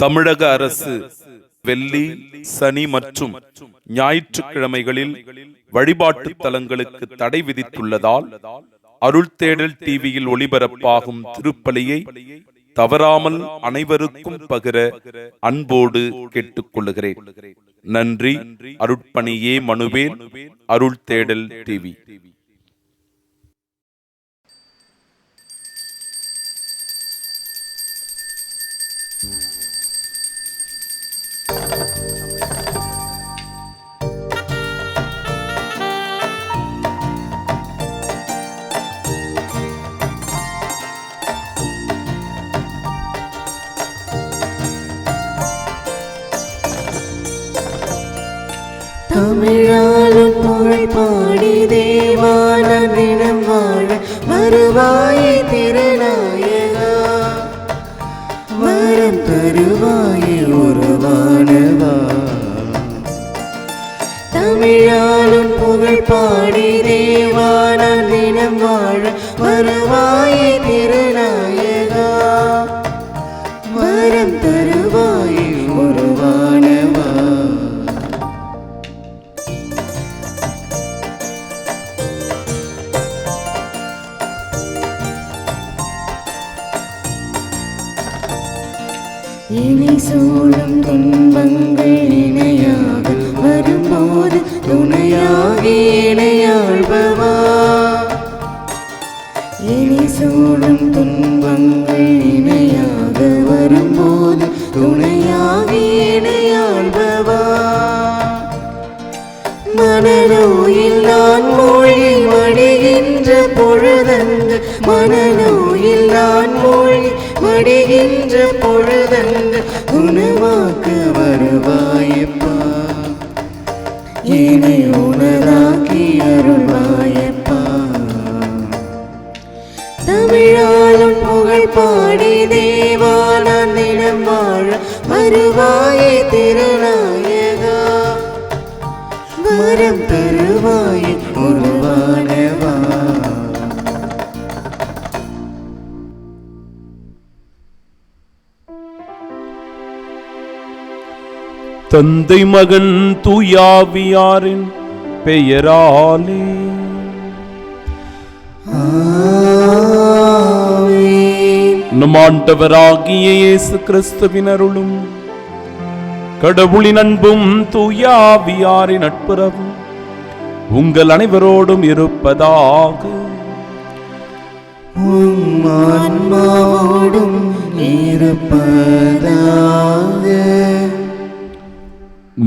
தமிழக அரசு வெள்ளி, சனி மற்றும் ஞாயிற்றுக்கிழமைகளில் வழிபாட்டு தலங்களுக்கு தடை விதித்துள்ளதால் அருள் தேடல் டிவியில் ஒளிபரப்பாகும் திருப்பலியை தவறாமல் அனைவருக்கும் பகிர அன்போடு கேட்டுக்கொள்கிறேன். நன்றி. அருட்பணியே மனுவேல், அருள் தேடல் டிவி. தமிழாலும் புகழ் பாடி தேவான தினம் வாழ வருவாயே திருநாயகா, வரம் தருவாயே உருவானவா. தமிழாலும் புகழ் பாடி தேவான தினம் வாழ வருவாயே திருநாயகா, வரம் தருவாயே உருவானவா. இனி சூழும் துன்பங்கள் இணையாக வரும்போது துணையாகி இணையாழ்பவா. இனி சூழும் துன்பங்கள் இணையாக வரும்போது துணையாகி இணையாழ்பவா. மனநோயில் நான் மூழ்கி மடிகின்ற பொழுதங்கு, மனநோயில் நான் மூழ்கி மடிகின்ற பொழுதங்கு குணமாக்க வருவாயப்பா, என்னை உணராக்கி அருள்வாயப்பா. தமிழாலும் புகழ் பாடி தேவான தினம் வாழ வருவாயே திருநாயகா, வரம் தருவாயே உருவானவா. தந்தை மகன் தூயாவியாரின் பெயராலே நம் ஆண்டவராகிய இயேசு கிறிஸ்துவின் அருளும் கடவுளின் அன்பும் தூயாவியாரின் நட்புறவும் உங்கள் அனைவரோடும் இருப்பதாக. ஆன்மாவோடும் இருப்பதாக.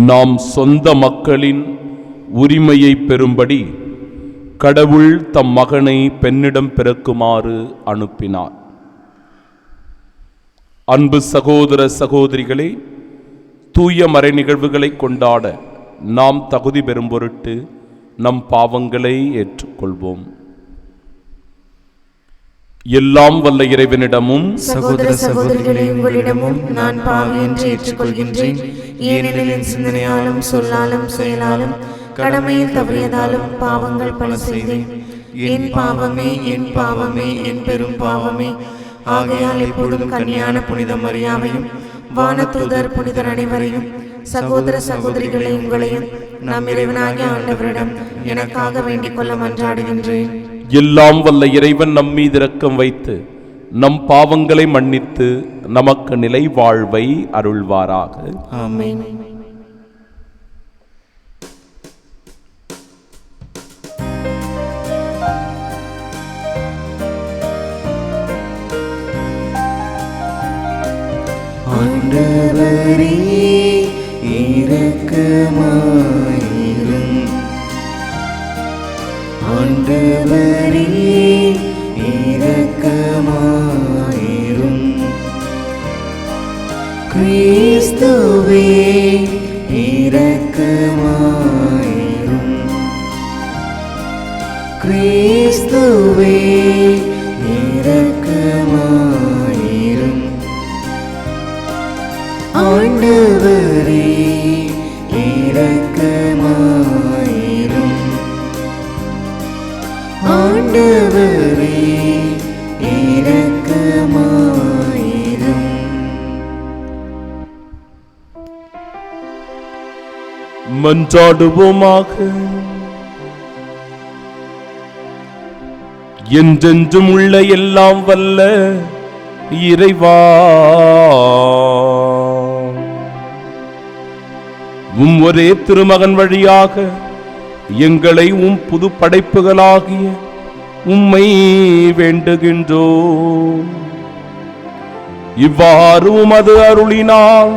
நாம் சொந்த மக்களின் உரிமையை பெறும்படி கடவுள் தம் மகனை பெண்ணிடம் பிறக்குமாறு அனுப்பினார். அன்பு சகோதர சகோதரிகளே, தூய மறை நிகழ்வுகளை கொண்டாட நாம் தகுதி பெறும் பொருட்டு நம் பாவங்களை ஏற்றுக்கொள்வோம். எல்லாம் வல்ல இறைவனிடமும் சகோதர சகோதரிகளே உங்களிடமும் நான் பாவி என்று ஏற்றுக்கொள்கின்றேன். ஏனெனில் என் சிந்தனையாலும் சொல்லாலும் செயலாலும் கடமையில் தவறியதாலும் பாவங்கள் பல செய்தேன். என் பாவமே, என் பாவமே, என் பெரும் பாவமே. ஆகையால் எப்பொழுதும் கன்னியான புனித மரியாவையும் வானதூதர் புனிதர் அனைவரையும் சகோதர சகோதரிகளை உங்களையும் நம் இறைவனாகிய ஆண்டவரிடம் எனக்காக வேண்டிக் கொள்ள மன்றாடுகின்றேன். எல்லாம் வல்ல இறைவன் நம் மீது இரக்கம் வைத்து நம் பாவங்களை மன்னித்து நமக்கு நிலை வாழ்வை அருள்வாராக. ஆமென். ஆண்டவரே இரக்கமாயிரும், ஆண்டவரே இரக்கமாயிரும். கிறிஸ்துவே இரக்கமாயிரும், கிறிஸ்துவே இரக்கமாயிரும். ஆண்டவரே இரக்கமாயிரும், ஆண்டவரே இரக்கமாயிரும். மன்றாடுவோமாக. என்றென்றும் உள்ள எல்லாம் வல்ல இறைவா, உம் ஒரே திருமகன் வழியாக எங்களை உம் புது படைப்புகளாகிய உம்மை வேண்டுகின்றோம். இவ்வாறு உமது அருளினால்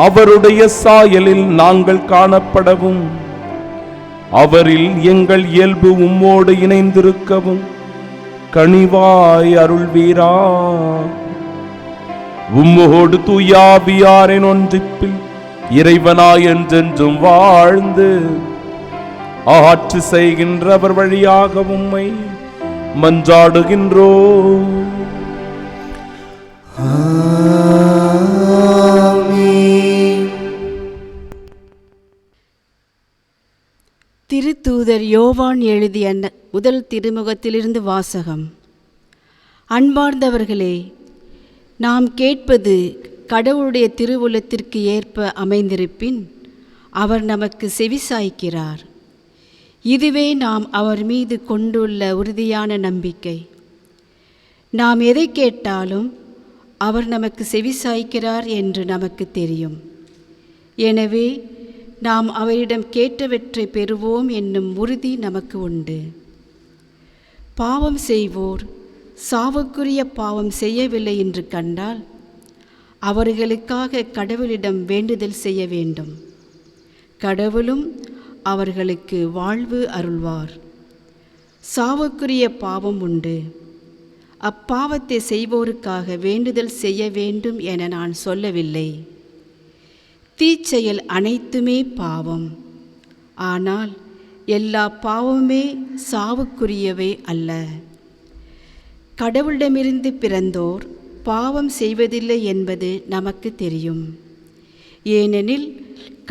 அவருடைய சாயலில் நாங்கள் காணப்படவும், அவரில் எங்கள் இயல்பு உம்மோடு இணைந்திருக்கவும் கனிவாய் அருள்வீரா. உம்மோடு தூயாவியாரின் ஒன்றிப்பில் இறைவனாய் என்றென்றும் வாழ்ந்து ஆட்சி செய்கின்றவர் வழியாக உம்மை மன்றாடுகின்றோம். திருத்தூதர் யோவான் எழுதிய முதல் திருமுகத்திலிருந்து வாசகம். அன்பார்ந்தவர்களே, நாம் கேட்பது கடவுளுடைய திருவுளத்திற்கு ஏற்ப அமைந்திருப்பின் அவர் நமக்கு செவிசாய்க்கிறார். இதுவே நாம் அவர் மீது கொண்டுள்ள உறுதியான நம்பிக்கை. நாம் எதை கேட்டாலும் அவர் நமக்கு செவிசாய்க்கிறார் என்று நமக்கு தெரியும். எனவே நாம் அவரிடம் கேட்டவற்றை பெறுவோம் என்னும் உறுதி நமக்கு உண்டு. பாவம் செய்வோர் சாவுக்குரிய பாவம் செய்யவில்லை என்று கண்டால் அவர்களுக்காக கடவுளிடம் வேண்டுதல் செய்ய வேண்டும். கடவுளும் அவர்களுக்கு வாழ்வு அருள்வார். சாவுக்குரிய பாவம் உண்டு. அப்பாவத்தை செய்வோருக்காக வேண்டுதல் செய்ய வேண்டும் என நான் சொல்லவில்லை. தீச்செயல் அனைத்துமே பாவம். ஆனால் எல்லா பாவமே சாவுக்குரியவை அல்ல. கடவுளிடமிருந்து பிறந்தோர் பாவம் செய்வதில்லை என்பது நமக்கு தெரியும். ஏனெனில்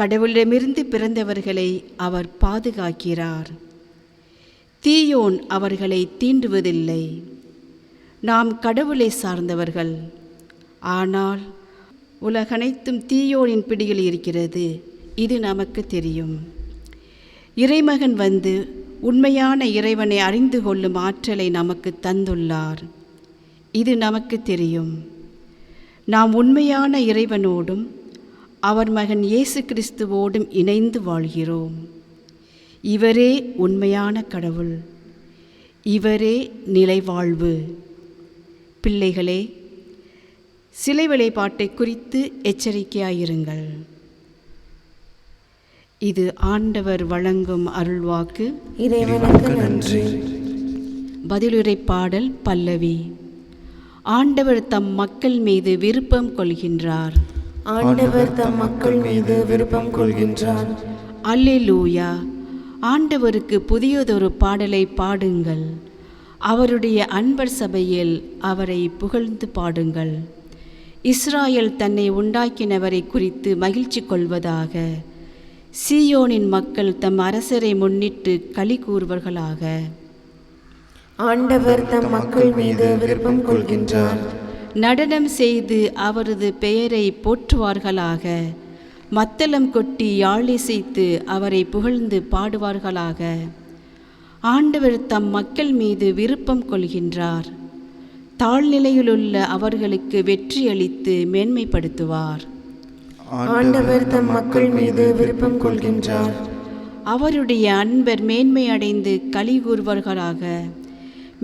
கடவுளிடமிருந்து பிறந்தவர்களை அவர் பாதுகாக்கிறார். தீயோன் அவர்களை தீண்டுவதில்லை. நாம் கடவுளை சார்ந்தவர்கள். ஆனால் உலகனைத்தும் தீயோனின் பிடியில் இருக்கிறது. இது நமக்கு தெரியும். இறைமகன் வந்து உண்மையான இறைவனை அறிந்து கொள்ளும் ஆற்றலை நமக்கு தந்துள்ளார். இது நமக்கு தெரியும். நாம் உண்மையான இறைவனோடும் அவர் மகன் இயேசு கிறிஸ்துவோடும் இணைந்து வாழ்கிறோம். இவரே உண்மையான கடவுள். இவரே நிலைவாழ்வு. பிள்ளைகளே, சிலை வழிபாட்டை குறித்து எச்சரிக்கையாயிருங்கள். இது ஆண்டவர் வழங்கும் அருள்வாக்கு. இறைவனுக்கு நன்றி. பதிலுரை பாடல் பல்லவி. ஆண்டவர் தம் மக்கள் மீது விருப்பம் கொள்கின்றார். ஆண்டவர் தம் மக்கள் மீது விருப்பம் கொள்கின்றார். அல்லேலூயா. ஆண்டவருக்கு புதியதொரு பாடலை பாடுங்கள். அவருடைய அன்பர் சபையில் அவரை புகழ்ந்து பாடுங்கள். இஸ்ராயல் தன்னை உண்டாக்கினவரை குறித்து மகிழ்ச்சி கொள்வதாக. சீயோனின் மக்கள் தம் அரசரை முன்னிட்டு களி கூறுவர்களாக. ஆண்டவர் தம் மக்கள் மீது விருப்பம் கொள்கின்றார். நடனம் செய்து அவரது பெயரை போற்றுவார்களாக. மத்தளம் கொட்டி யாழிசைத்து அவரை புகழ்ந்து பாடுவார்களாக. ஆண்டவர் தம் மக்கள் மீது விருப்பம் கொள்கின்றார். தாழ்நிலையிலுள்ள அவர்களுக்கு வெற்றியளித்து மேன்மைப்படுத்துவார். ஆண்டவர் தம் மக்கள் மீது விருப்பம் கொள்கின்றார். அவருடைய அன்பர் மேன்மை அடைந்து களி கூறுவார்களாக.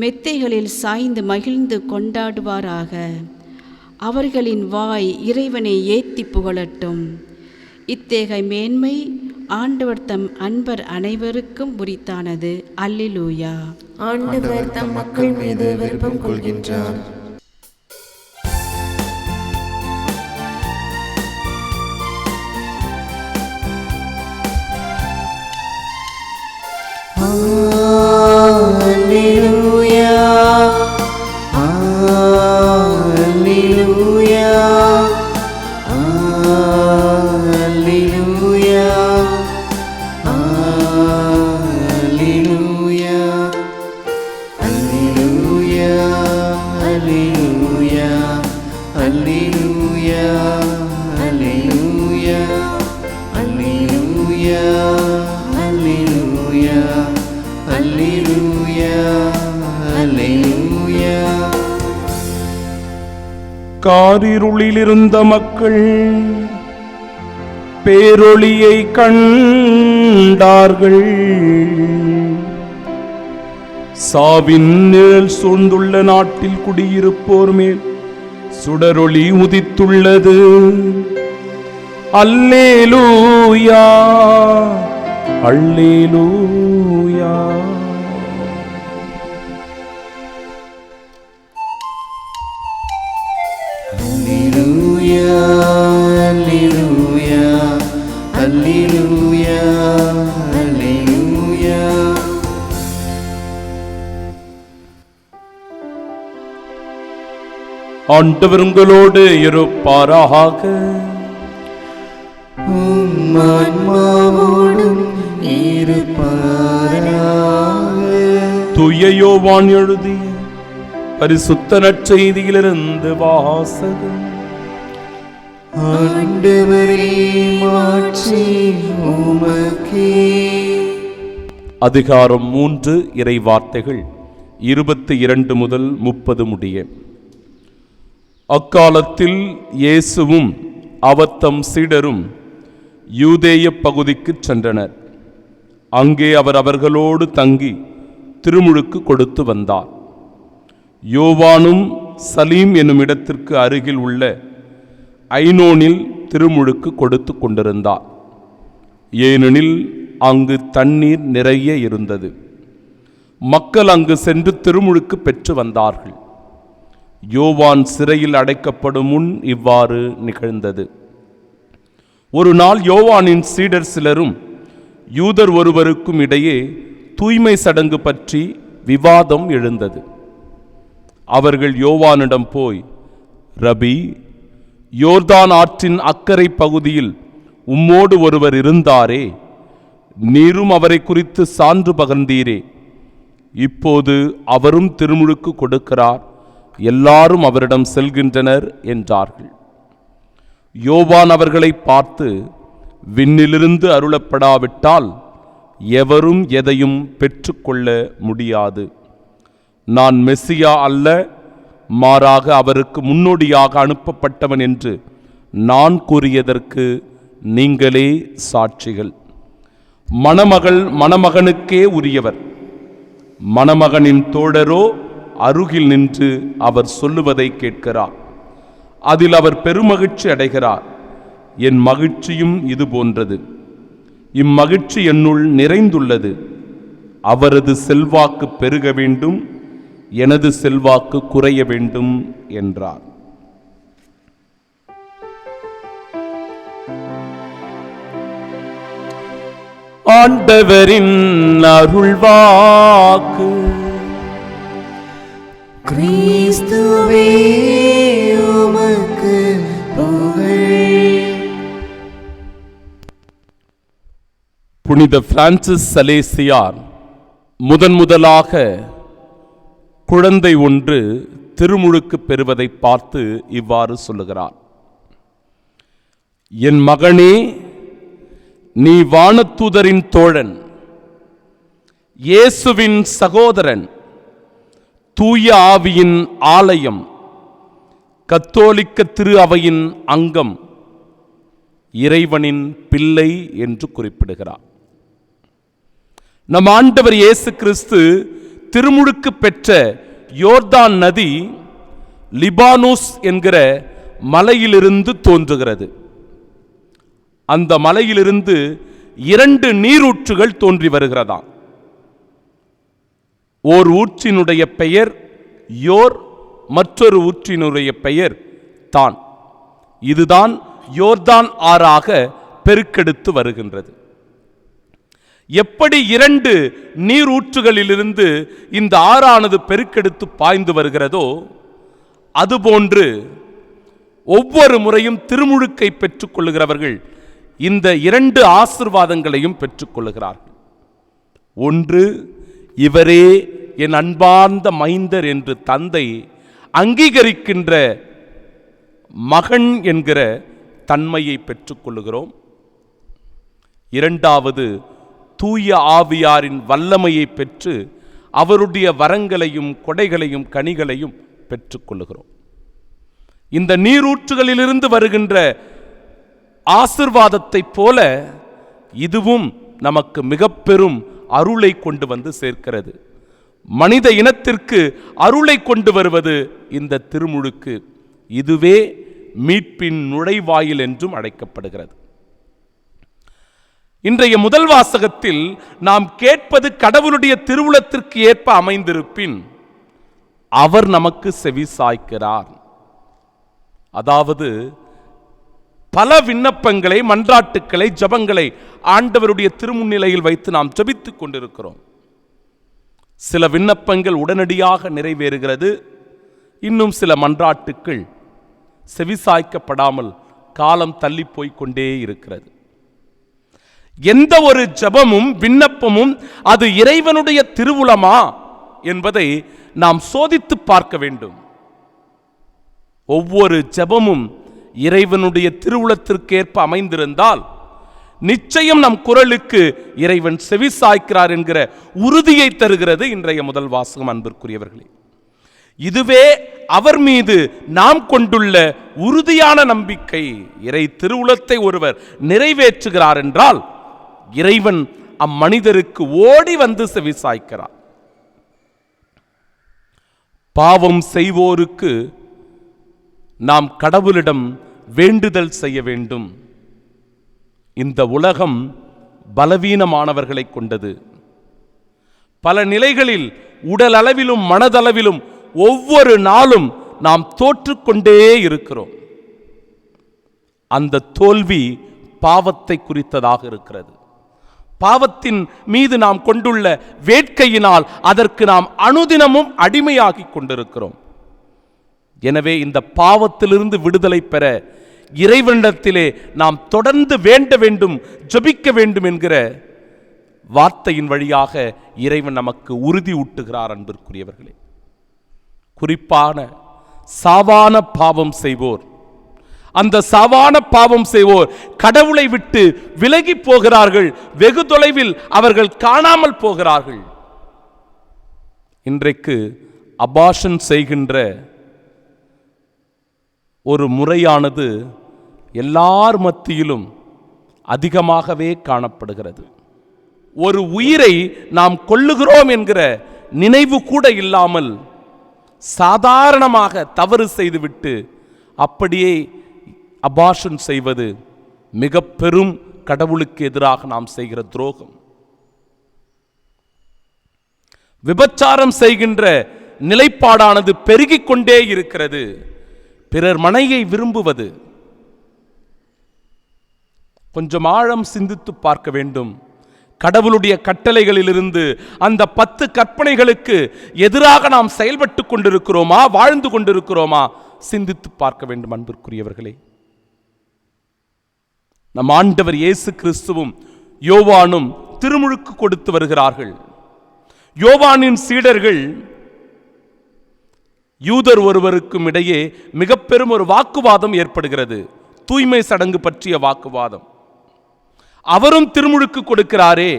மெத்தைகளில் சாய்ந்து மகிழ்ந்து கொண்டாடுவாராக. அவர்களின் வாய் இறைவனை ஏத்தி புகழட்டும். இத்தகைய மேன்மை ஆண்டவர் தம் அன்பர் அனைவருக்கும் உரித்தானது. அல்லேலூயா. ஆண்டவர் தம் மக்கள் மீது விருப்பம் கொள்கின்றார். Alleluia, Alleluia, Alleluia, Alleluia, Alleluia, Alleluia. அல்லேலூயா அல்லேலூயா அல்லேலூயா. காரிருளிலிருந்த மக்கள் பேரொளியை கண்டார்கள். சாவின் நிழல் சூழ்ந்துள்ள நாட்டில் குடியிருப்போர் மேல் சுடரொளி உதித்துள்ளது. அல்லேலூயா அல்லேலூயா. அல்லேலூயா அல்லேலூயா அல்லேலூயா அல்லேலூயா. ஆண்டவர் உங்களோடு இருப்பாராக. உம் ஆன்மாவோடும் இருப்பாராக. தூய யோவான் எழுதிய பரிசுத்த நற்செய்தியிலிருந்து வாசகம். ஆண்டவரே மாட்சி உமக்கே. அதிகாரம் 3 இறை வார்த்தைகள் 22 முதல் 30 முடிய. அக்காலத்தில் இயேசுவும் அவர்தம் சீடரும் யூதேய பகுதிக்கு சென்றனர். அங்கே அவர் அவர்களோடு தங்கி திருமுழுக்கு கொடுத்து வந்தார். யோவானும் சலீம் என்னும் இடத்திற்கு அருகில் உள்ள ஐனோனில் திருமுழுக்கு கொடுத்து கொண்டிருந்தார். ஏனெனில் அங்கு தண்ணீர் நிறைய இருந்தது. மக்கள் அங்கு சென்று திருமுழுக்கு பெற்று வந்தார்கள். யோவான் சிறையில் அடைக்கப்படும் முன் இவ்வாறு நிகழ்ந்தது. ஒரு நாள் யோவானின் சீடர் சிலரும் யூதர் ஒருவருக்கும் இடையே தூய்மை சடங்கு பற்றி விவாதம் எழுந்தது. அவர்கள் யோவானிடம் போய், ரபி, யோர்தான் ஆற்றின் அக்கறை பகுதியில் உம்மோடு ஒருவர் இருந்தாரே, நீரும் அவரை குறித்து சான்று பகர்ந்தீரே. இப்போது அவரும் திருமுழுக்கு கொடுக்கிறார், எல்லாரும் அவரிடம் செல்கின்றனர் என்றார்கள். யோவான் அவர்களை பார்த்து, விண்ணிலிருந்து அருளப்படாவிட்டால் எவரும் எதையும் பெற்றுக்கொள்ள முடியாது. நான் மெசியா அல்ல, மாறாக அவருக்கு முன்னோடியாக அனுப்பப்பட்டவன் என்று நான் கூறியதற்கு நீங்களே சாட்சிகள். மணமகள் மணமகனுக்கே உரியவர். மணமகனின் தோழரோ அருகில் நின்று அவர் சொல்லுவதை கேட்கிறார். அதில் அவர் பெருமகிழ்ச்சி அடைகிறார். என் மகிழ்ச்சியும் இது போன்றது. இம்மகிழ்ச்சி என்னுள் நிறைந்துள்ளது. அவரது செல்வாக்கு பெருக வேண்டும், எனது செல்வாக்கு குறைய வேண்டும் என்றார். ஆண்டவரின் அருள்வாக்கு. கிறிஸ்துவே உமக்கு புகழ். புனித பிரான்சிஸ் சலேசியார் முதலாக குழந்தை ஒன்று திருமுழுக்கு பெறுவதை பார்த்து இவ்வாறு சொல்லுகிறார். என் மகனே, நீ வானதூதரின் தோழன், இயேசுவின் சகோதரன், தூய ஆவியின் ஆலயம், கத்தோலிக்க திரு அவையின் அங்கம், இறைவனின் பிள்ளை என்று குறிப்பிடுகிறார். நம் ஆண்டவர் இயேசு கிறிஸ்து திருமுழுக்கு பெற்ற யோர்தான் நதி லிபானோஸ் என்கிற மலையிலிருந்து தோன்றுகிறது. அந்த மலையிலிருந்து 2 நீரூற்றுகள் தோன்றி வருகிறதாம். ஓர் ஊற்றினுடைய பெயர் யோர், மற்றொரு ஊற்றினுடைய பெயர் தான். இதுதான் யோர்தான் ஆறாக பெருக்கெடுத்து வருகின்றது. எப்படி 2 நீரூற்றுகளிலிருந்து இந்த ஆறானது பெருக்கெடுத்து பாய்ந்து வருகிறதோ, அதுபோன்று ஒவ்வொரு முறையும் திருமுழுக்கை பெற்றுக் கொள்ளுகிறவர்கள் இந்த 2 ஆசீர்வாதங்களையும் பெற்றுக்கொள்கிறார்கள். ஒன்று, இவரே என் அன்பார்ந்த மைந்தர் என்று தந்தை அங்கீகரிக்கின்ற மகன் என்கிற தன்மையை பெற்றுக்கொள்கிறோம். இரண்டாவது, தூய ஆவியாரின் வல்லமையை பெற்று அவருடைய வரங்களையும் கொடைகளையும் கனிகளையும் பெற்றுக்கொள்ளுகிறோம். இந்த நீரூற்றுகளிலிருந்து வருகின்ற ஆசிர்வாதத்தை போல இதுவும் நமக்கு மிக பெரும் அருளை கொண்டு வந்து சேர்க்கிறது. மனித இனத்திற்கு அருளை கொண்டு வருவது இந்த திருமுழுக்கு. இதுவே மீட்பின் நுழைவாயில் என்றும் அழைக்கப்படுகிறது. இன்றைய முதல் வாசகத்தில் நாம் கேட்பது கடவுளுடைய திருவுளத்திற்கு ஏற்ப அமைந்திருப்பின் அவர் நமக்கு செவி சாய்க்கிறார். அதாவது பல விண்ணப்பங்களை, மன்றாட்டுக்களை, ஜபங்களை ஆண்டவருடைய திருமுன்னிலையில் வைத்து நாம் ஜபித்துக் கொண்டிருக்கிறோம். சில விண்ணப்பங்கள் உடனடியாக நிறைவேறுகிறது. இன்னும் சில மன்றாட்டுக்கள் செவிசாய்க்கப்படாமல் காலம் தள்ளி போய்கொண்டே இருக்கிறது. எந்த ஒரு ஜபமும் விண்ணப்பமும் அது இறைவனுடைய திருவுளமா என்பதை நாம் சோதித்து பார்க்க வேண்டும். ஒவ்வொரு ஜபமும் இறைவனுடைய திருவுளத்திற்கு ஏற்ப அமைந்திருந்தால் நிச்சயம் நம் குரலுக்கு இறைவன் செவி சாய்க்கிறார் என்கிற உறுதியை தருகிறது இன்றைய முதல் வாசகம். அன்பிற்குரியவர்களே, இதுவே அவர் மீது நாம் கொண்டுள்ள உறுதியான நம்பிக்கை. இறை திருவுளத்தை ஒருவர் நிறைவேற்றுகிறார் என்றால் இறைவன் அம்மனிதருக்கு ஓடி வந்து செவி சாய்க்கிறார். பாவம் செய்வோருக்கு நாம் கடவுளிடம் வேண்டுதல் செய்ய வேண்டும். இந்த உலகம் பலவீனமானவர்களை கொண்டது. பல நிலைகளில் உடல் அளவிலும் மனதளவிலும் ஒவ்வொரு நாளும் நாம் தோற்றுக்கொண்டே இருக்கிறோம். அந்த தோல்வி பாவத்தை குறித்ததாக இருக்கிறது. பாவத்தின் மீது நாம் கொண்டுள்ள வேட்கையினால் அதற்கு நாம் அனுதினமும் அடிமையாகி கொண்டிருக்கிறோம். எனவே இந்த பாவத்திலிருந்து விடுதலை பெற இறைவனிடத்திலே நாம் தொடர்ந்து வேண்ட வேண்டும், ஜெபிக்க வேண்டும் என்கிற வார்த்தையின் வழியாக இறைவன் நமக்கு உறுதி ஊட்டுகிறார். அன்பிற்குரியவர்களே, குறிப்பான சாவான பாவம் செய்வோர், அந்த சாவான பாவம் செய்வோர் கடவுளை விட்டு விலகி போகிறார்கள். வெகு தொலைவில் அவர்கள் காணாமல் போகிறார்கள். இன்றைக்கு அபார்ஷன் செய்கின்ற ஒரு முறையானது எல்லார் மத்தியிலும் அதிகமாகவே காணப்படுகிறது. ஒரு உயிரை நாம் கொல்லுகிறோம் என்கிற நினைவு கூட இல்லாமல் சாதாரணமாக தவறு செய்துவிட்டு அப்படியே அபார்ஷன் செய்வது மிக பெரும் கடவுளுக்கு எதிராக நாம் செய்கிற துரோகம். விபச்சாரம் செய்கின்ற நிலைப்பாடானது பெருகிக் கொண்டே இருக்கிறது. பிறர் மனையை விரும்புவது, கொஞ்சம் ஆழம் சிந்தித்து பார்க்க வேண்டும். கடவுளுடைய கட்டளைகளிலிருந்து அந்த 10 கற்பனைகளுக்கு எதிராக நாம் செயல்பட்டு கொண்டிருக்கிறோமா, வாழ்ந்து கொண்டிருக்கிறோமா, சிந்தித்து பார்க்க வேண்டும். அன்பிற்குரியவர்களே, நம் ஆண்டவர் இயேசு கிறிஸ்துவும் யோவானும் திருமுழுக்கு கொடுத்து வருகிறார்கள். யோவானின் சீடர்கள் யூதர் ஒருவருக்கும் இடையே மிக பெரும் ஒரு வாக்குவாதம் ஏற்படுகிறது. தூய்மை சடங்கு பற்றிய வாக்குவாதம். அவரும் திருமுழுக்கு கொடுக்கிறாரே.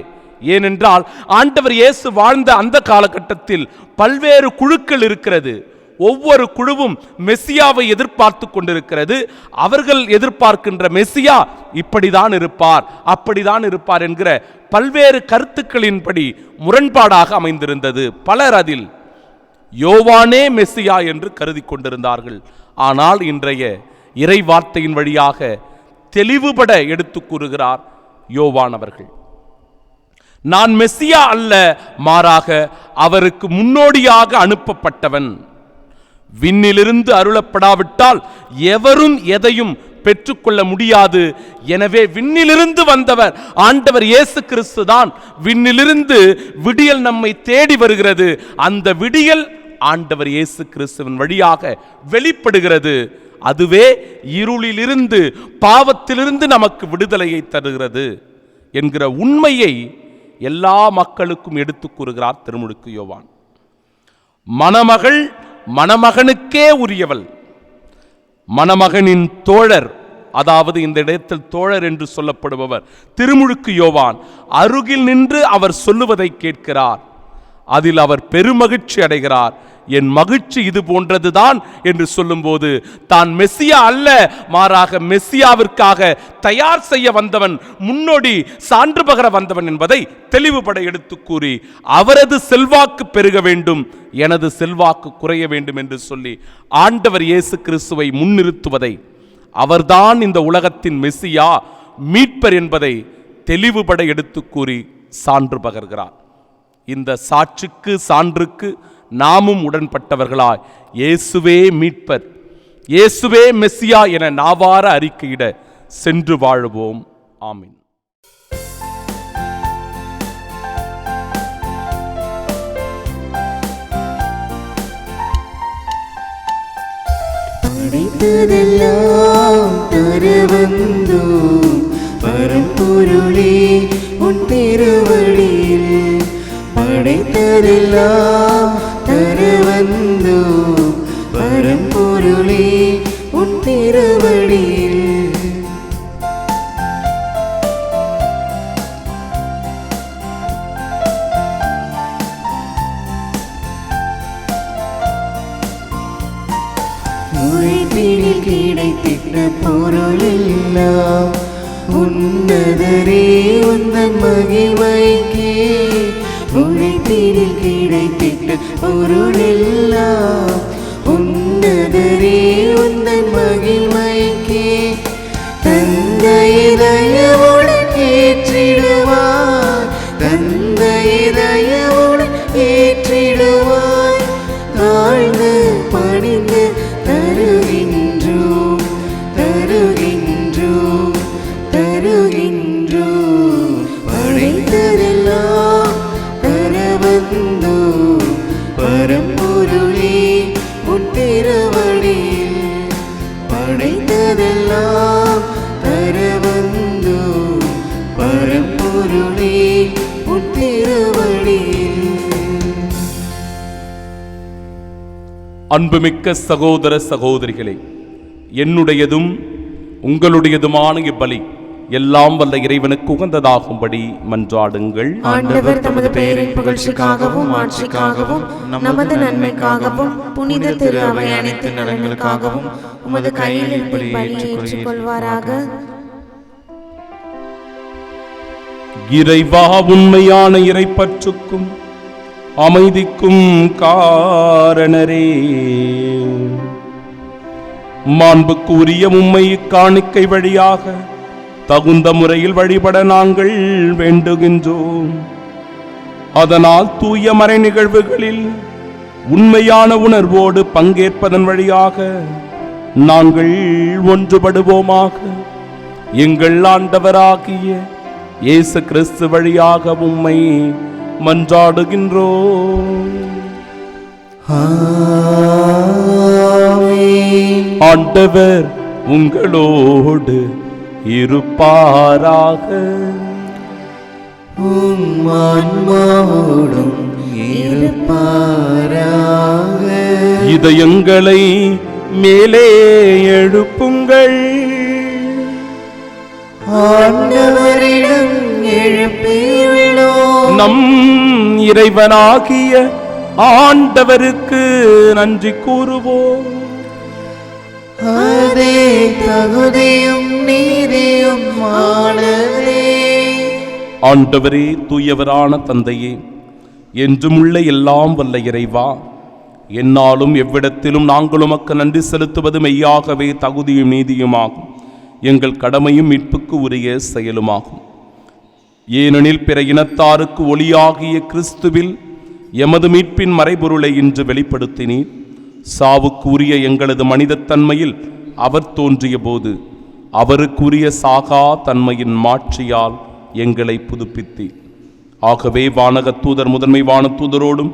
ஏனென்றால் ஆண்டவர் இயேசு வாழ்ந்த அந்த காலகட்டத்தில் பல்வேறு குழுக்கள் இருக்கிறது. ஒவ்வொரு குழுவும் மெசியாவை எதிர்பார்த்து கொண்டிருக்கிறது. அவர்கள் எதிர்பார்க்கின்ற மெசியா இப்படிதான் இருப்பார், அப்படிதான் இருப்பார் என்கிற பல்வேறு கருத்துக்களின்படி முரண்பாடாக அமைந்திருந்தது. பலர் அதில் யோவானே மெசியா என்று கருதி கொண்டிருந்தார்கள். ஆனால் இன்றைய இறை வார்த்தையின் வழியாக தெளிவுபட எடுத்து கூறுகிறார் யோவான் அவர்கள். நான் மெசியா அல்ல, மாறாக அவருக்கு முன்னோடியாக அனுப்பப்பட்டவன். விண்ணிலிருந்து அருளப்படாவிட்டால் எவரும் எதையும் பெற்றுக்கொள்ள முடியாது. எனவே விண்ணிலிருந்து வந்தவர் ஆண்டவர் இயேசு கிறிஸ்து தான். விண்ணிலிருந்து விடியல் நம்மை தேடி வருகிறது. அந்த விடியல் ஆண்டவர் இயேசு கிறிஸ்துவின் வழியாக வெளிப்படுகிறது. அதுவே இருளிலிருந்து, பாவத்திலிருந்து நமக்கு விடுதலையை தருகிறது என்கிற உண்மையை எல்லா மக்களுக்கும் எடுத்து கூறுகிறார் திருமுழுக்கு யோவான். மணமகள் மணமகனுக்கே உரியவள். மணமகனின் தோழர் அதாவது இந்த இடத்தில் தோழர் என்று சொல்லப்படுபவர் திருமுழுக்கு யோவான் அருகில் நின்று அவர் சொல்லுவதை கேட்கிறார். அதில் அவர் பெருமகிழ்ச்சி அடைகிறார். என் மகிழ்ச்சி இது போன்றதுதான் என்று சொல்லும்போது தான் மெசியா அல்ல, மாறாக மெசியாவிற்காக தயார் செய்ய வந்தவன், முன்னோடி சான்று பகர வந்தவன் என்பதை தெளிவுபட எடுத்து கூறி அவரது செல்வாக்கு பெருக வேண்டும், எனது செல்வாக்கு குறைய வேண்டும் என்று சொல்லி ஆண்டவர் இயேசு கிறிஸ்துவை முன்னிறுத்துவதை, அவர்தான் இந்த உலகத்தின் மெசியா மீட்பர் என்பதை தெளிவுபட எடுத்து கூறி சான்று பகர்கிறார். இந்த சாட்சிக்கு சான்றுக்கு நாமும் உடன்பட்டவர்களாய் இயேசுவே மீட்பர், இயேசுவே மெசியா என நாவார அறிக்கையிட சென்று வாழுவோம். ஆமீன். படைத்ததெல்லாம் தரவந்தோம் பரம்பொருளே உன் திருவடியில், படைத்ததெல்லாம் தரவந்தோம் பரம்பொருளே உன் திருவடியில். உழைப்பினில் கிடைத்திட்ட பொருளெல்லாம் உன்னதரே உந்தன் மகிமைக்கே, உழைப்பினில் கிடைத்திட்ட பொருளெல்லாம் உன்னதரே உந்தன் மகிமைக்கே, தந்தையை தயவுடன் ஏற்றிடுவார், தந்தையை தயவுடன் ஏற்றிடுவார், தாழ்ந்து பணிந்து தருகின்றோம் தருகின்றோம் தருகின்றோம். படைத்ததெல்லாம் தரவந்தோம் பரம்பொருளே உன் திருவடியில், படைத்ததெல்லாம் தரவந்தோம் பரம்பொருளே உன் திருவடியில். அன்புமிக்க சகோதர சகோதரிகளே, என்னுடையதும் உங்களுடையதுமான இப்பலி எல்லாம் வல்ல இறைவனுக்கு உகந்ததாகும்படி மன்றாடுங்கள். ஆண்டவர் தமது பெயரின் புகழ்ச்சிக்காகவும் ஆட்சிக்காகவும் நமது நன்மைக்காகவும் புனித திரு அவை அனைத்து நலன்களுக்காகவும் உமது கையில் பலியை ஏற்றுக்கொள்வாராக. இறைவா, உண்மையான இறைப்பற்றுக்கும் அமைதிக்கும் காரணரே, மாண்புக்குரிய உம்மை காணிக்கை வழியாக தகுந்த முறையில் வழிபட நாங்கள் வேண்டுகின்றோம். அதனால் தூய மறை நிகழ்வுகளில் உண்மையான உணர்வோடு பங்கேற்பதன் வழியாக நாங்கள் ஒன்றுபடுவோமாக. எங்கள் ஆண்டவராகிய இயேசு கிறிஸ்து வழியாக உம்மை மன்றாடுகின்றோம். ஆண்டவர் உங்களோடு இருப்பாராக. ஆன்மாவோடும் இருப்பாராக. இதயங்களை மேலே எழுப்புங்கள். ஆண்டவரிடம் எழுப்பியுள்ளோம். நம் இறைவனாகிய ஆண்டவருக்கு நன்றி கூறுவோம். அதே தகுதியும் நீதியும் ஆனதே. ஆண்டவரே, தூயவரான தந்தையே, என்றுமுள்ள எல்லாம் வல்ல இறைவா, என்னாலும் எவ்விடத்திலும் நாங்கள் உமக்கு நன்றி செலுத்துவது மெய்யாகவே தகுதியும் நீதியுமாகும், எங்கள் கடமையும் மீட்புக்கு உரிய செயலுமாகும். ஏனெனில் பிற இனத்தாருக்கு ஒளியாகிய கிறிஸ்துவில் எமது மீட்பின் மறைபொருளை இன்று வெளிப்படுத்தினீர். சாவுக்குரிய எங்களது மனிதத்தன்மையில் அவர் தோன்றிய போது அவருக்குரிய சாகா தன்மையின் மாட்சியால் எங்களை புதுப்பித்தீர். ஆகவே வானக தூதர் முதன்மை வான தூதரோடும்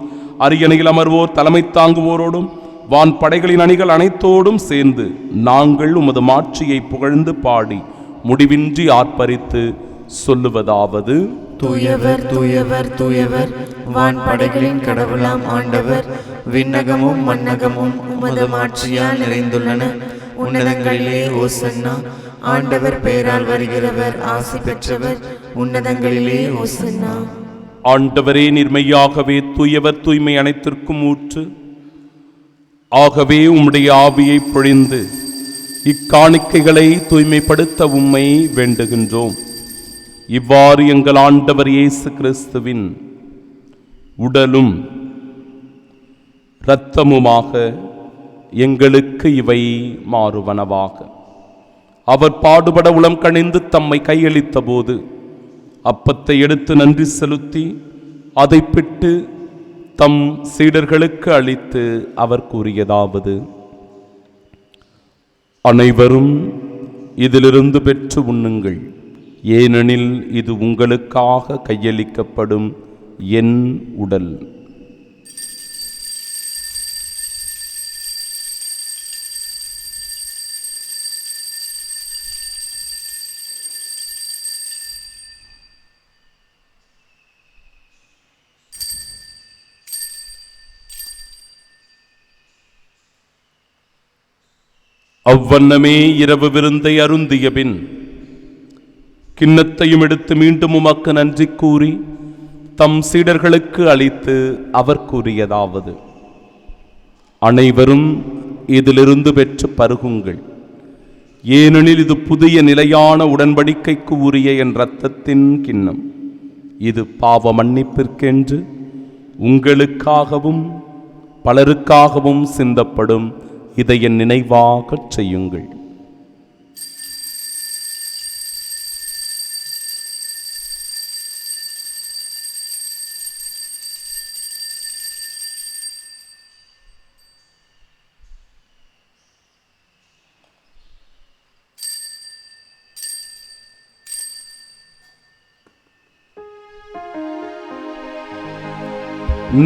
அரியணையில் அமர்வோர் தலைமை தாங்குவோரோடும் வான் படைகளின் அணிகள் அனைத்தோடும் சேர்ந்து நாங்கள் உமது மாட்சியை புகழ்ந்து பாடி முடிவின்றி ஆர்ப்பரித்து சொல்லுவதாவது: தூயவர் தூயவர் தூயவர், வான் படைகளின் கடவுளாம் ஆண்டவர். விண்ணகமும் மண்ணகமும் உமது மாட்சியால் நிறைந்துள்ளன. உன்னதங்களிலே ஓசன்னா. ஆண்டவர் பெயரால் வருகிறவர் ஆசி பெற்றவர், உன்னதங்களிலே ஓசன்னா. ஆண்டவரே, நிர்மையாகவே தூயவர், தூய்மை அனைத்திற்கும் ஊற்று. ஆகவே உம்முடைய ஆவியை பொழிந்து இக்காணிக்கைகளை தூய்மைப்படுத்த உம்மை வேண்டுகின்றோம். இவ்வாறு எங்கள் ஆண்டவர் இயேசு கிறிஸ்துவின் உடலும் இரத்தமுமாக எங்களுக்கு இவை மாறுவனவாக. அவர் பாடுபட உளம் கனிந்து தம்மை கையளித்த போது அப்பத்தை எடுத்து நன்றி செலுத்தி அதை பிட்டு தம் சீடர்களுக்கு அளித்து அவர் கூறியதாவது: அனைவரும் இதிலிருந்து பெற்று உண்ணுங்கள், ஏனெனில் இது உங்களுக்காக கையளிக்கப்படும் என் உடல். அவ்வண்ணமே இரவு விருந்தை அருந்திய பின் கிண்ணத்தையும் எடுத்து மீண்டும் உமக்கு நன்றி கூறி தம் சீடர்களுக்கு அளித்து அவர் கூறியதாவது: அனைவரும் இதிலிருந்து பெற்று பருகுங்கள், ஏனெனில் இது புதிய நிலையான உடன்படிக்கைக்கு உரிய என் இரத்தத்தின் கிண்ணம். இது பாவ மன்னிப்பிற்கென்று உங்களுக்காகவும் பலருக்காகவும் சிந்தப்படும். இதை என் நினைவாகச் செய்யுங்கள்.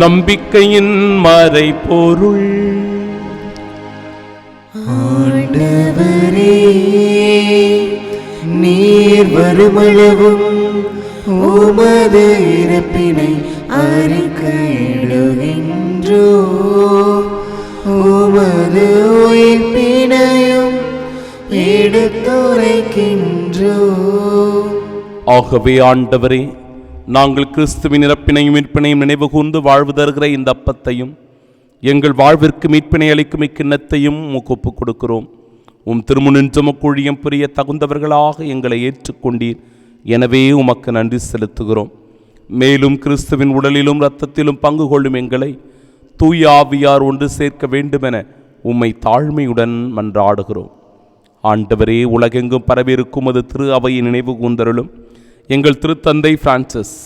நம்பிக்கையின் மறைபொருள். ஆண்டவரே, நீர் வருமளவும் உமது இறப்பினை அறிக்கையிடுகின்றோ, உமது உயிர்ப்பினையும் எடுத்துரைக்கின்றோ. ஆகவே ஆண்டவரே, நாங்கள் கிறிஸ்துவின் இறப்பினையும் மீட்பினையும் நினைவு கூர்ந்து வாழ்வு தருகிற இந்த அப்பத்தையும் எங்கள் வாழ்விற்கு மீட்பினை அளிக்கும் இக்கிண்ணத்தையும் உமக்கு ஒப்புக் கொடுக்கிறோம். உம் திருமுனின்று உமக்குழியம் புரிய தகுந்தவர்களாக எங்களை ஏற்றுக்கொண்டீர். எனவே உமக்கு நன்றி செலுத்துகிறோம். மேலும் கிறிஸ்துவின் உடலிலும் இரத்தத்திலும் பங்கு கொள்ளும் எங்களை தூய ஆவியார் ஒன்று சேர்க்க வேண்டுமென உம்மை தாழ்மையுடன் மன்றாடுகிறோம். ஆண்டவரே, உலகெங்கும் பரவியிருக்கும் அது திரு அவையை நினைவு கூர்ந்தருளும். எங்கள் திருத்தந்தை பிரான்சிஸ்,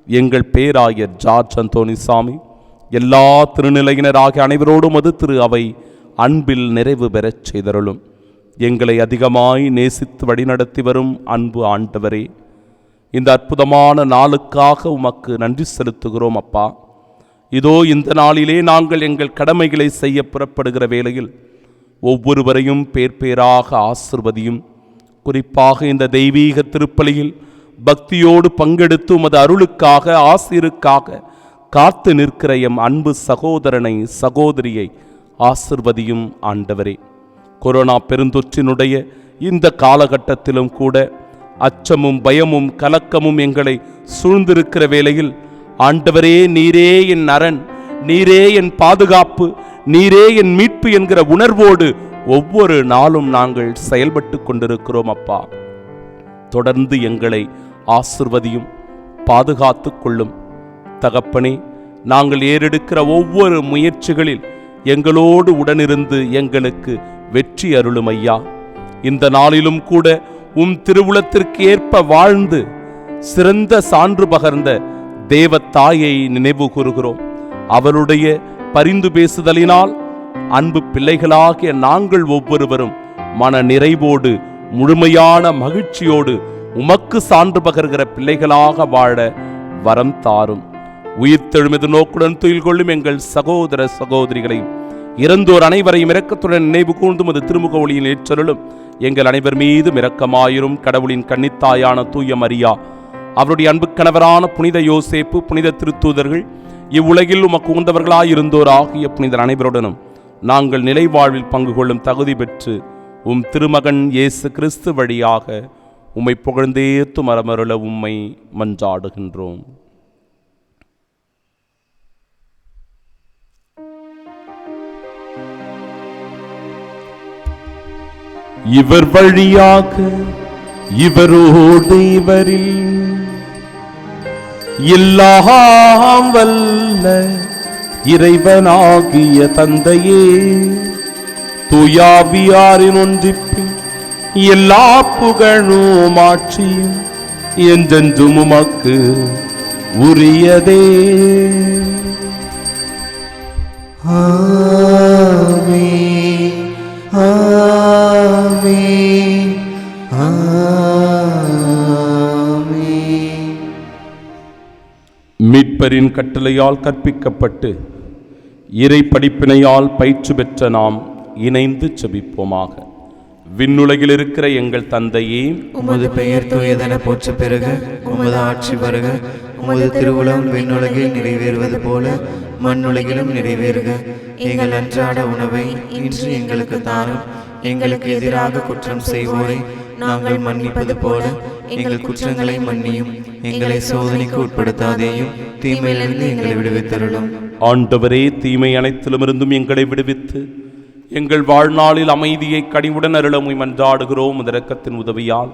எங்கள் பேராயர் ஜார்ஜ் அந்தோனிசாமி, எல்லா திருநிலையினராகிய அனைவரோடும் அது திரு அவை அன்பில் நிறைவு பெறச் செய்தருளும். எங்களை அதிகமாய் நேசித்து வழிநடத்தி வரும் அன்பு ஆண்டவரே, இந்த அற்புதமான நாளுக்காக உமக்கு நன்றி செலுத்துகிறோம். அப்பா, இதோ இந்த நாளிலே நாங்கள் எங்கள் கடமைகளை செய்ய புறப்படுகிற வேளையில் ஒவ்வொருவரையும் பேர் பேராக ஆசிர்வதியும். குறிப்பாக இந்த தெய்வீக திருப்பலியில் பக்தியோடு பங்கெடுத்து உமது அருளுக்காக ஆசீருக்காக காத்து நிற்கிற எம் அன்பு சகோதரனை சகோதரியை ஆசிர்வதியும். ஆண்டவரே, கொரோனா பெருந்தொற்றினுடைய இந்த காலகட்டத்திலும் கூட அச்சமும் பயமும் கலக்கமும் எங்களை சூழ்ந்திருக்கிற வேளையில் ஆண்டவரே, நீரே என் அரண், நீரே என் பாதுகாப்பு, நீரே என் மீட்பு என்கிற உணர்வோடு ஒவ்வொரு நாளும் நாங்கள் செயல்பட்டு கொண்டிருக்கிறோம். அப்பா, தொடர்ந்து எங்களை ஆசிர்வதியும், பாதுகாத்து கொள்ளும். தகப்பனே, நாங்கள் ஏறெடுக்கிற ஒவ்வொரு முயற்சிகளில் எங்களோடு உடனிருந்து எங்களுக்கு வெற்றி அருளும் ஐயா. இந்த நாளிலும் கூட உம் திருவுளத்திற்கு ஏற்ப வாழ்ந்து சிறந்த சான்று பகர்ந்த தேவத்தாயை நினைவு கூறுகிறோம். அவருடைய பரிந்து பேசுதலினால் அன்பு பிள்ளைகளாகிய நாங்கள் ஒவ்வொருவரும் மன நிறைவோடு முழுமையான மகிழ்ச்சியோடு உமக்கு சான்று பகர்கிற பிள்ளைகளாக வாழ வரம் தாரும். உயிர்த்தெழுமது நோக்குடன் துயில் கொள்ளும் எங்கள் சகோதர சகோதரிகளையும் இறந்தோர் அனைவரையும் இரக்கத்துடன் நினைவு கூர்ந்தும் அது திருமுக ஒளியில் ஏற்றருளும். எங்கள் அனைவர் மீதும் இரக்கமாயிரும். கடவுளின் கன்னித்தாயான தூய மரியா, அவருடைய அன்பு கணவரான புனித யோசேப்பு, புனித திருத்தூதர்கள், இவ்வுலகில் உமக்கு உகந்தவர்களாயிருந்தோர் ஆகிய புனிதர் அனைவருடனும் நாங்கள் நிலை வாழ்வில் பங்கு கொள்ளும் தகுதி பெற்று உம் திருமகன் இயேசு கிறிஸ்து வழியாக உம்மை புகழ்ந்தேத்து மரமருள உம்மை மன்றாடுகின்றோம். இவர் வழியாக இவரோடு இவரில் எல்லாம் வல்ல இறைவனாகிய தந்தையே, தூயாவியாரின் ஒன்றிப்பில் எல்லா புகழும் ஆட்சியும் என்றென்றும் உமக்கு உரியதே. ஆமென், ஆமென், ஆமென். மீட்பரின் கட்டளையால் கற்பிக்கப்பட்டு இறை படிப்பினையால் பயிற்சி பெற்ற நாம் இணைந்து செபிப்போமாக. விண்ணுலகில் இருக்கிற எங்கள் தந்தையே, உமது பெயர் தூயதென போற்ற பெருக, உமது ஆட்சி வருக, உமது திருவுளம் விண்ணுலகில் நிறைவேறுவது போல மண்ணுலகிலும் நிறைவேறுக. எங்கள் அன்றாட உணவை இன்று எங்களுக்கு தாரும். எங்களுக்கு எதிராக குற்றம் செய்வோரை நாங்கள் மன்னிப்பது போல எங்கள் குற்றங்களை மன்னியும். எங்களை சோதனைக்கு உட்படுத்தாதேயும், தீமையிலிருந்து எங்களை விடுவித்தருளும். ஆண்டவரே, தீமை அனைத்திலுமிருந்தும் எங்களை விடுவித்து எங்கள் வாழ்நாளில் அமைதியை கனிவுடன் அருளமை மன்றாடுகிறோம். இரக்கத்தின் உதவியால்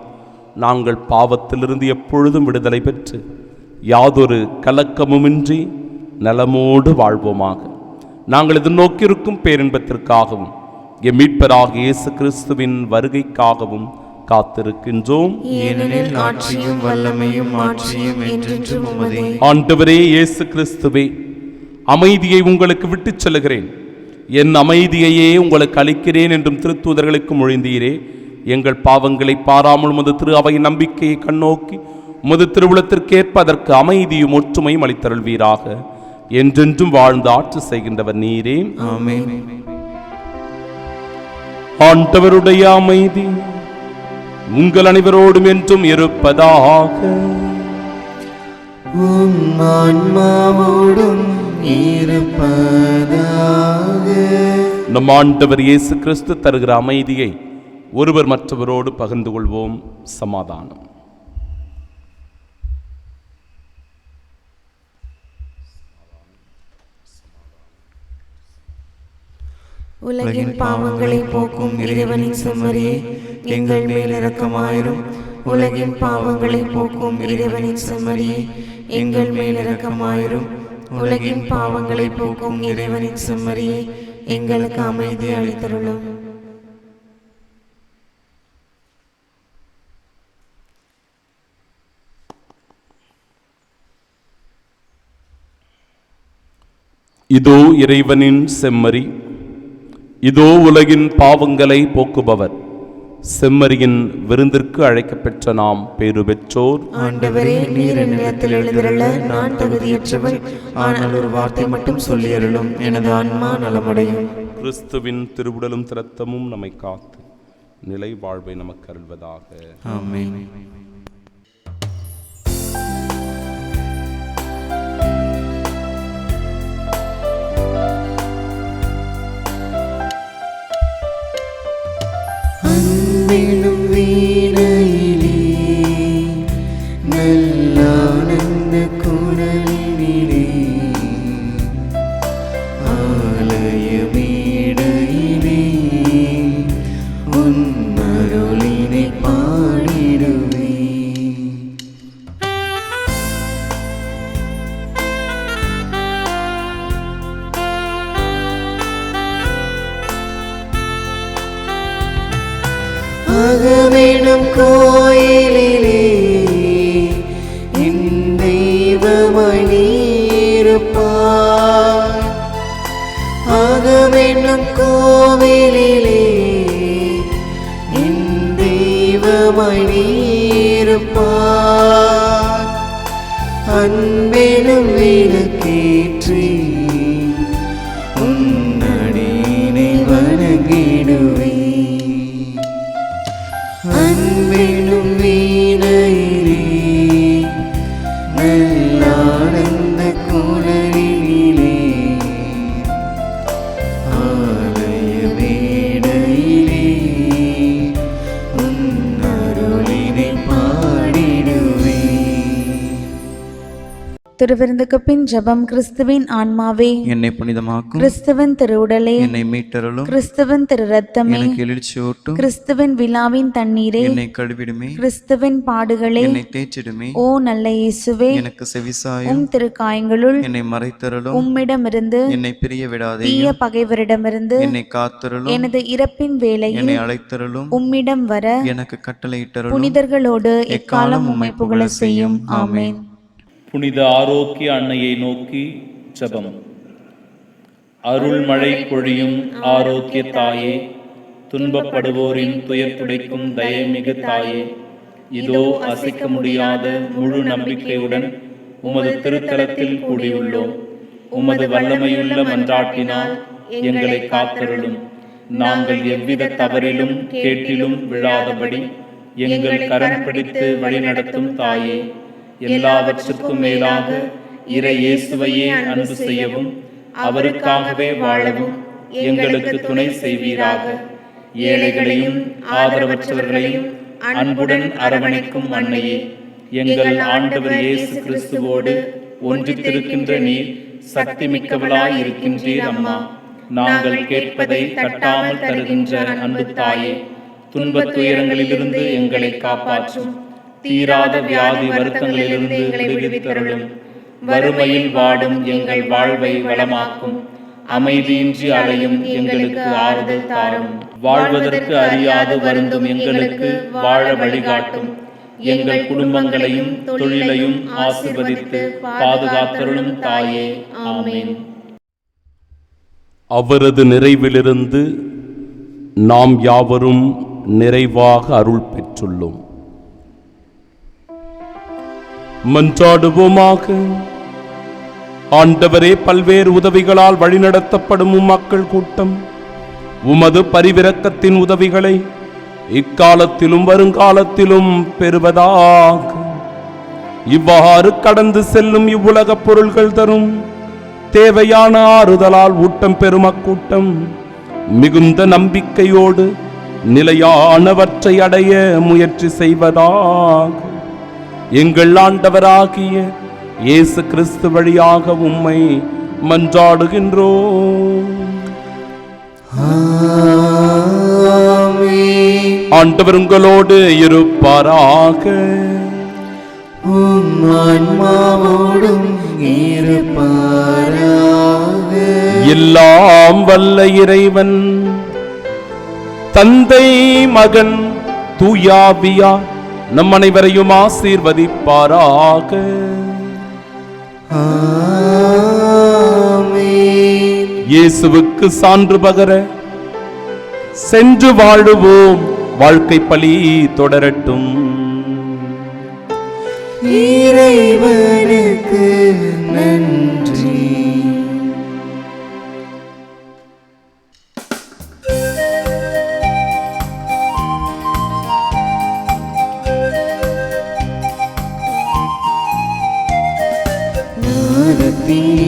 நாங்கள் பாவத்திலிருந்து எப்பொழுதும் விடுதலை பெற்று யாதொரு கலக்கமுமின்றி நலமோடு வாழ்வோமாக. நாங்கள் எதிர்நோக்கியிருக்கும் பேரின்பத்திற்காகவும் எம் மீட்பராகிய இயேசு கிறிஸ்துவின் வருகைக்காகவும் காத்திருக்கின்றோம். ஏனெனில் ஆட்சியும் வல்லமையும் மாட்சியும் என்றென்றும் உமதே. ஆண்டவரே இயேசு கிறிஸ்துவே, அமைதியை உங்களுக்கு விட்டுச் செல்கிறேன், என் அமைதியையே உங்களுக்கு அளிக்கிறேன் என்றும் திருத்தூதர்களுக்கு மொழிந்தீரே. எங்கள் பாவங்களை பாராமல் உமது திரு அவையின் நம்பிக்கையை கண்ணோக்கி உமது திருவுளத்திற்கேற்ப அதற்கு அமைதியும் ஒற்றுமையும் அளித்தருள்வீராக. என்றென்றும் வாழ்ந்து ஆட்சி செய்கின்றவர் நீரே. ஆமென். ஆண்டவருடைய அமைதி உங்கள் அனைவரோடும் என்றும் இருப்பதாக. உம் ஆன்மாவோடும் இருப்பதாக. நம் ஆண்டவர் இயேசு கிறிஸ்து தருகிற அமைதியை ஒருவர் மற்றவரோடு பகிர்ந்து கொள்வோம். சமாதானம். உலகின் பாவங்களை போக்கும் இறைவனின் செம்மறியே, எங்கள் மேல் இரக்கமாயிரும். உலகின் பாவங்களை போக்கும் இறைவனின் செம்மறியே, எங்கள் மேல் இரக்கமாயிரும். உலகின் பாவங்களை போக்கும் இறைவனின் செம்மறியே, எங்களுக்கு அமைதி அளித்தருளும். இதோ இறைவனின் செம்மறி, இதோ உலகின் பாவங்களை போக்குபவர். செம்மறியின் விருந்திற்கு அழைக்கப்பெற்ற நாம் பேறு பெற்றோர். ஆண்டவரே, நீர் நிலத்தில் எழுந்திருள நான் தகுதியற்றவள். ஆனால் ஒரு வார்த்தை மட்டும் சொல்லியருளும், எனது ஆன்மா நலமடையும். கிறிஸ்துவின் திருவுடலும் இரத்தமும் நம்மை காத்து நிலை வாழ்வை நமக்கு அருள்வதாக. ஆமென். அன்பிலும் வீணையிலே நல்லானந்த குரலினிலே ஆலய மேடையிலே உன் அருளினை பாடிடுவே. அகவேணும் கோயிலிலே என் தெய்வமாய் நீருப்பாய். அகவேணும் கோவிலிலே என் தெய்வமாய் நீருப்பாய். அன்பெனும் விளக்கேற்றி உன்னடியினை வணங்கிடுவே. அன்பெனும் வீணையிலே நல்லானந்த குரலினிலே ஆலய மேடையிலே திருவிருந்துக்கு பின் ஜெபம். கிறிஸ்துவின் ஆன்மாவே என்னை புனிதமாக்கும். கிறிஸ்துவின் திருவுடலே என்னை மீட்டருளும். கிறிஸ்துவின் திரு ரத்தமே எனக்கு எழுச்சியூட்டும். கிறிஸ்துவின் விழாவின் தண்ணீரே என்னை கழுவிடுமே. கிறிஸ்துவின் பாடுகளே என்னை தேய்ச்சிடுமே. ஓ நல்ல இயேசுவே, எனக்கு செவிசாயும். உம் திருக்காயங்களுள் என்னை மறைத்தருளும். உம்மிடமிருந்து என்னை பிரிய விடாதே. தீய பகைவரிடமிருந்து என்னை காத்தருளும். எனது இறப்பின் வேளையில் என்னை அழைத்தருளும். உம்மிடம் வர எனக்கு கட்டளையிட்டருளும். புனிதர்களோடு எக்காலம் உம்மை புகழ செய்யும். ஆமென். புனித ஆரோக்கிய அன்னையை நோக்கி ஜெபம். அருள்மழை பொழியும் ஆரோக்கிய தாயே, துன்பப்படுவோரின் துயர் துடைக்கும் தயமிகு தாயே, இதோ அசைக்க முடியாத முழு நம்பிக்கையுடன் உமது திருத்தலத்தில் கூடியுள்ளோம். உமது வல்லமையுள்ள மன்றாட்டினால் எங்களை காத்தருளும். நாங்கள் எவ்வித தவறிலும் கேட்டிலும் விழாதபடி எங்கள் கரம் பிடித்து வழிநடத்தும் தாயே, எல்லாவற்றுக்கும் மேலாக இறை இயேசுவையே அன்பு செய்யவும் அவருக்காகவே வாழவும் எங்களுக்கு துணை செய்வீராக. ஏழைகளையும் ஆதரவற்றவர்களையும் அன்புடன் அரவணைக்கும் அன்னையே, எங்கள் ஆண்டவர் இயேசு கிறிஸ்துவோடு ஒன்றித்திருக்கின்ற நீர் சக்தி மிக்கவளாய் இருக்கின்றீர் அம்மா. நாங்கள் கேட்பதை தட்டாமல் தருகின்ற அன்பு தாயே, துன்பத் துயரங்களிலிருந்து எங்களை காப்பாற்றும். தீராத வியாதி வருத்தங்களிலிருந்து எங்களை விடுவித்தருளும். வறுமையில் வாடும் எங்கள் வாழ்வை வளமாக்கும். அமைதியின்றி அலையும் எங்களுக்கு ஆறுதல் தாரும். வாழ்வதற்கு அறியாது வருந்தும் எங்களுக்கு வாழ வழிகாட்டும். எங்கள் குடும்பங்களையும் தொழிலையும் ஆசீர்வதித்து பாதுகாத்தருளும் தாயே. ஆமென். அவரது நிறைவிலிருந்து நாம் யாவரும் நிறைவாக அருள் பெற்றுள்ளோம். மன்றாடுவோமாக. ஆண்டவரே, பல்வேறு உதவிகளால் வழிநடத்தப்படும் மக்கள் கூட்டம் உமது பரிவிரக்கத்தின் உதவிகளை இக்காலத்திலும் வருங்காலத்திலும் பெறுவதாக. இவ்வாறு கடந்து செல்லும் இவ்வுலக பொருள்கள் தரும் தேவையான ஆறுதலால் ஊட்டம் பெறும் அக்கூட்டம் மிகுந்த நம்பிக்கையோடு நிலையானவற்றை அடைய முயற்சி செய்வதாக. எங்கள் ஆண்டவராகிய இயேசு கிறிஸ்து வழியாக உம்மை மன்றாடுகின்றோம். ஆண்டவர் உங்களோடு இருப்பாராக. எல்லாம் வல்ல இறைவன் தந்தை, மகன், தூயாவியார் நம் அனைவரையும் ஆசீர்வதிப்பாராக. இயேசுவுக்கு சான்று பகர சென்று வாழுவோம். வாழ்க்கை பலி தொடரட்டும். இறைவனுக்கு நன்றி.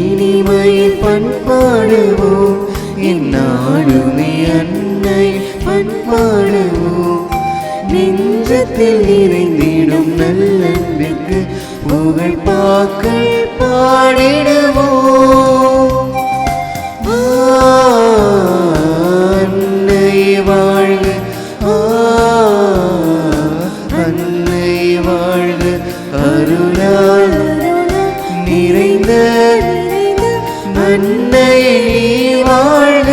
இனிமையில் பண்பாடுவோம், என்னாடுமே அன்னை பண்பாடுவோம். நெஞ்சத்தில் நிறைந்திடும் நல்லன்பிற்கு புகழ் பாக்கள் பாடிடுவோம். அன்னை வாழ்க, அன்னை வாழ்க, அருளால் நிறைந்த அன்னை நீ வாழ்க.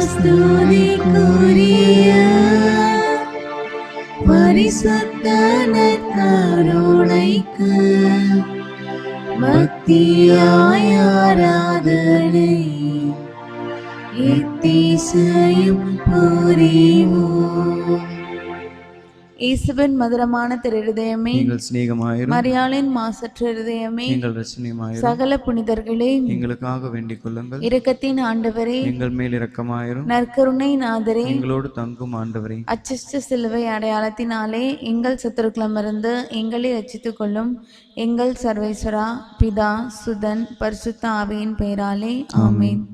ஸ்துதிக்குரிய பரிசுத்த நற்கருணைக்கு பக்தியாய் ஆராதனை எத்தீசையும் புரிவோம். இயேசுவின் மதுரமான திரு இருதயமே, நீங்கள் சிநேகமாயிரும். மரியாளின் மாசற்ற இருதயமே, நீங்கள் ரட்சணியமாயிரும். சகல புனிதர்களே, எங்களுக்காக வேண்டிக் கொள்ளுங்கள். இரக்கத்தின் ஆண்டவரே, எங்கள் மேல் இரக்கமாயிரும். நற்கருணை நாதரே, எங்களோடு தங்கும் ஆண்டவரே, அச்சிஷ்ட சிலுவை அடையாளத்தினாலே எங்கள் சத்துருக்களமிருந்து எங்களை ரட்சித்துக் கொள்ளும். எங்கள் சர்வேஸ்வரா, பிதா, சுதன், பரிசுத்த ஆவியின் பெயராலே ஆமென்.